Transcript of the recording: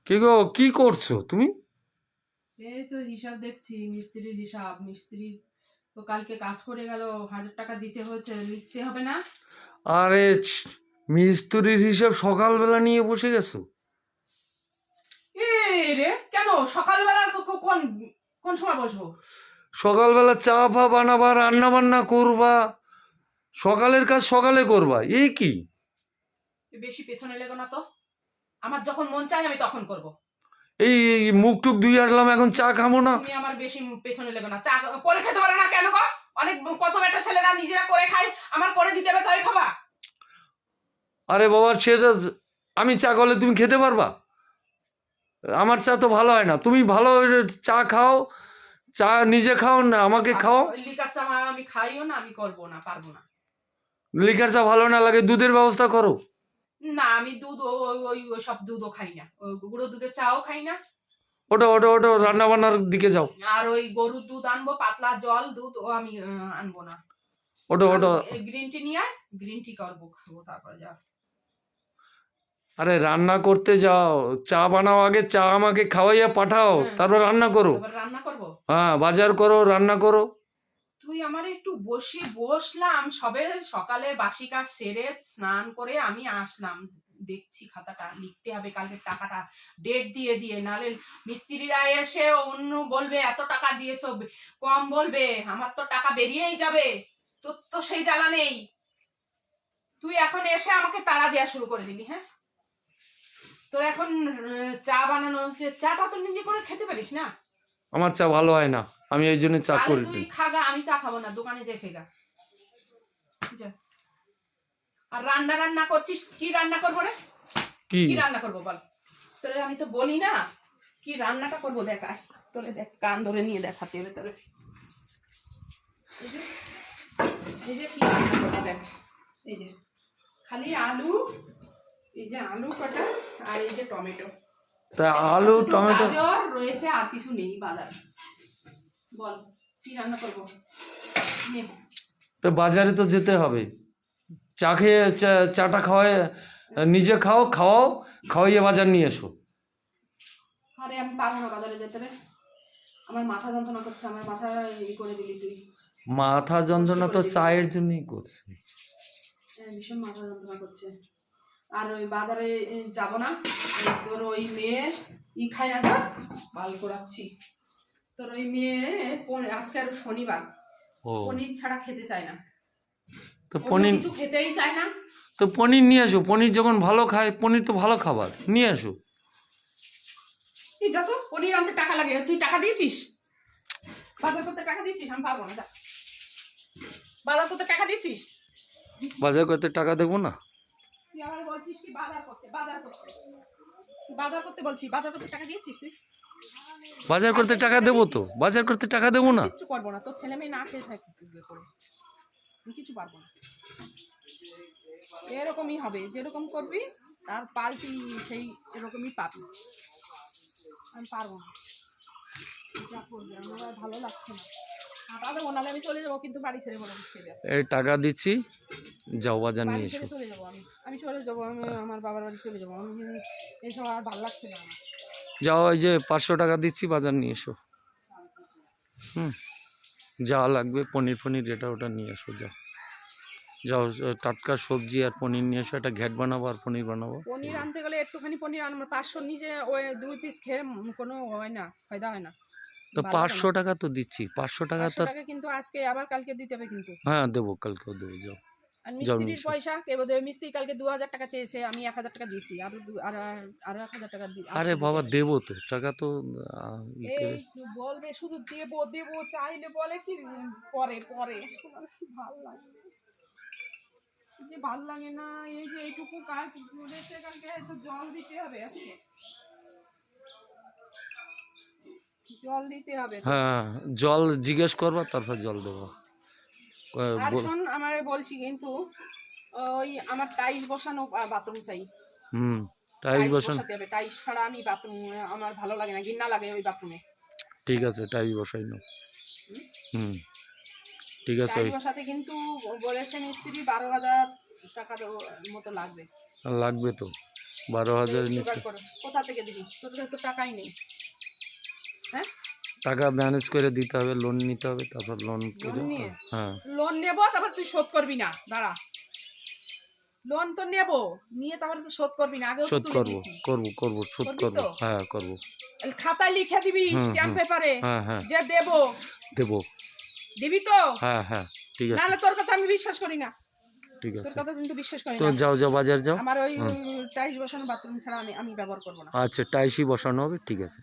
কি গো, কি করছো তুমি? এই তো হিসাব দেখছি, মিস্ত্রির হিসাব। মিস্ত্রি তো কালকে কাজ করে গেল, 1000 টাকা দিতে হয়েছে, লিখতে হবে না? আরে মিস্ত্রির হিসাব সকালবেলা নিয়ে বসে গেছো? এ রে, কেন সকালবেলা তো কোন কোন সময় বসবো? সকালবেলা চা ফা বানাবা, রান্না বান্না করবা, সকালের কাজ সকালে করবা, এই কি? বেশি পেছনে লেগো না তো। আমার যখন মন চায় আমি তখন করব। এই মুখ টুক ধুয়ে আসলাম, এখন চা খাবো না? তুমি আমার বেশি পেছনে লেগো না। চা করে খেতে পারো না কেন গো? অনেক কত বেটা ছেলেরা নিজেরা করে খায়, আমার করে দিতে হবে তাই খাবা? আরে বাবা, সেটা আমি চা করলে তুমি খেতে পারবা? আমার চা তো ভালো হয় না, তুমি ভালো চা খাও, চা নিজে খাও না আমাকে খাও। লিকার চা আমি খাইও না, আমি করবো না, পারবো না। লিকার চা ভালো না লাগে, দুধের ব্যবস্থা করো। না, আমি দুধ ওই সব দুধও খাই না, ওই গুঁড়ো দুধের চাও খাই না। ওটা ওটা ওটা রান্না বান্নার দিকে যাও। আর ওই গরুর দুধ আনবো, পাতলা জল দুধ ও আমি আনবো না। ওটা ওটা গ্রিন টি নিয়ে আয়, গ্রিন টি করবো, খাবো, তারপরে যা। আরে রান্না করতে যাও, চা বানাও, আগে চা আমাকে খাওয়াইয়া পাঠাও, তারপর রান্না করো। তারপর রান্না করবো। হ্যাঁ, বাজার করো, রান্না করো। তুই আমার একটু বসলাম সবে, সকালে বাসি কাজ সেরে স্নান করে আমি আসলাম। দেখছি খাতাটা লিখতে হবে, কালকে টাকাটা ডেট দিয়ে দিয়ে, নালে মিস্ত্রিরা এসে অন্য বলবে এত টাকা দিয়েছো, কম বলবে, আমার তো টাকা বেরিয়েই যাবে। তোর তো সেই জ্বালা নেই। তুই এখন এসে আমাকে তাড়া দেওয়া শুরু করে দিলি। হ্যাঁ, তোর এখন চা বানানো হচ্ছে, চাটা তো নিজে করে খেতে পারিস না? আমার চা ভালো হয় না, আমি এই জন্য চা তাহলে করি তুই না। খাগা, আমি চা খাবো না, দোকানে যেয়ে খেগা। যা। আর রান্না রান্না করছিস, কি রান্না করবো রে? কি কি রান্না করবো বল? তোরে আমি তো বলি না কি রান্নাটা করবো, দেখায় তোরে, দেখ কান ধরে নিয়ে দেখাতে হবে তোরে। এই যে কি রান্না করবো দেখ, এই যে খালি আলু, এই যে আলু কাটা, আর এই যে টমেটো। তা আলু টমেটো গাজর রয়েছে, আর কিছু নেই বাজার। বল কি রান্না করবো? নে। তো বাজারে তো যেতে হবে, চা খেয়ে চাটা খাওয়াই, নিজে খাও, খাওয়াও, খাওয়াইয়ে বাজার নিয়ে এসো। আরে আমি পারবো না বাজারে যেতে রে, আমার মাথা যন্ত্রণা করছে, আমার মাথা করে দিলি তুই। মাথা যন্ত্রণা তো চায়ের জন্যই করছে। ভীষণ মাথা যন্ত্রণা করছে। আর ওই বাজারে যাব না, তোর ওই মেয়ে খায় না, বাল করাচ্ছি। তোর ওই মেয়ে আজকে আর শনিবার, পনির ছাড়া খেতে চায় না, তো পনির কিছু খেতেই চায় না। তো পনির নিয়ে আসো, পনির যখন ভালো খায়, পনির তো ভালো খাবার, নিয়ে আসো। এই যত পনির আনতে টাকা লাগে, তুই টাকা দিয়েছিস? বাজার করতে টাকা দিয়েছিস? আমি পারবো না। বাজার করতে টাকা দিয়েছিস? বাজার করতে টাকা দেবো না? তুই আবার বলছিস কি বাজার করতে, বাজার করতে, বাজার করতে বলছিস, বাজার করতে টাকা দিয়েছিস তুই? বাজার করতে টাকা দেবো তো, বাজার করতে টাকা দেবো না? কিচ্ছু করবো না, তোর ছেলে মেয়ে না খেয়ে থাকে করে, আমি কিছু পারবো না। এরকমই হবে, যেরকম করবি তার পাল্টি সেই এরকমই পাবি। আমি পারবো না, যা করবি আমার আর ভালো লাগছে না। টাকা দেবো, নাহলে আমি চলে যাবো, কিন্তু বাড়ি ছেড়ে বলে ছেড়ে এই টাকা দিচ্ছি, যাও বাজার বাড়ি নিয়ে এসো। ছেড়ে চলে যাবো, আমি চলে যাবো, আমি আমার বাবার বাড়ি চলে যাবো। আমি এইসব আর ভালো লাগছে না আমার। যাও, এই যে 500 টাকা দিচ্ছি, বাজার নিয়ে এসো। যা লাগবে পনির ফনির এটা ওটা নিয়ে এসো, যাও যাও, টাটকা সবজি আর পনির নিয়ে এসো, একটা ঘ্যাট বানাবো আর পনির বানাবো। পনির আনতে গেলে একটুখানি পনির আনবো, 500 নিজে ওই 2 পিস খেয়ে কোনো হয় না, ফায়দা হয় না। তো 500 টাকা তো দিচ্ছি, 500 টাকা তো। 500 টাকা কিন্তু আজকে আবার কালকে দিতে হবে কিন্তু। হ্যাঁ দেবো, কালকেও দেবো, যাও। আর মিস্ত্রির পয়সা কে দেবে? মিস্ত্রি কালকে 2000 টাকা চেয়েছে, আমি 1000 টাকা দিয়েছি, আরো 1000 টাকা আরে বাবা দেবো তো, টাকা তো এই বলবে শুধু দেবো দেবো, চাইলে বলে কি পরে পরে। ভালো লাগে, যে ভালো লাগে না। এই যে এইটুকু কাজ করেছে, কালকে তো জল দিতে হবে, আজকে জল দিতে হবে। হ্যাঁ, জল জিজ্ঞেস করবা, তারপর জল দেবো। আর শোন, আমার বলছি কিন্তু ওই আমার টাইলস বসানো বাথরুম চাই। টাইলস বসান। বসাতে হবে, টাইলস ছাড়া আমি বাথরুম, আমার ভালো লাগে না, ঘৃণা লাগে ওই বাথরুমে। ঠিক আছে, টাইলস বসাই নাও। ঠিক আছে। টাইলস বসাতে কিন্তু বলেছে মিস্ত্রি 12,000 টাকার মতো লাগবে। লাগবে তো। 12,000 নিচে জোগাড় করে কোথা থেকে দিবি? তোর কাছে তো টাকাই নেই। হ্যাঁ, টাকা ম্যানেজ করে দিতে হবে, লোন নিতে হবে, তারপর লোন করে নিয়ে? হ্যাঁ লোন নেবো, তারপর তুই শোধ করবি না, দাঁড়া। লোন তো নেবো, নিয়ে তারপরে তো শোধ করবি না, আগেও তো শোধ তুলে করব দিয়েছি। করব শোধ করবি করব, তো? হ্যাঁ করব। খাতায় লিখে দিবি স্ট্যাম্প পেপারে হ্যাঁ হ্যাঁ যে দেবো। দেবো। দিবি তো? হ্যাঁ হ্যাঁ ঠিক আছে, নাহলে তোর কথা আমি বিশ্বাস করি না, ঠিক তোর আছে। কথা কিন্তু বিশ্বাস করি তো না। যাও যাও বাজার যাও। আমার ওই হুম। টাইলস বসানো বাথরুম ছাড়া আমি ব্যবহার করবো না। আচ্ছা টাইসই বসানো হবে, ঠিক আছে।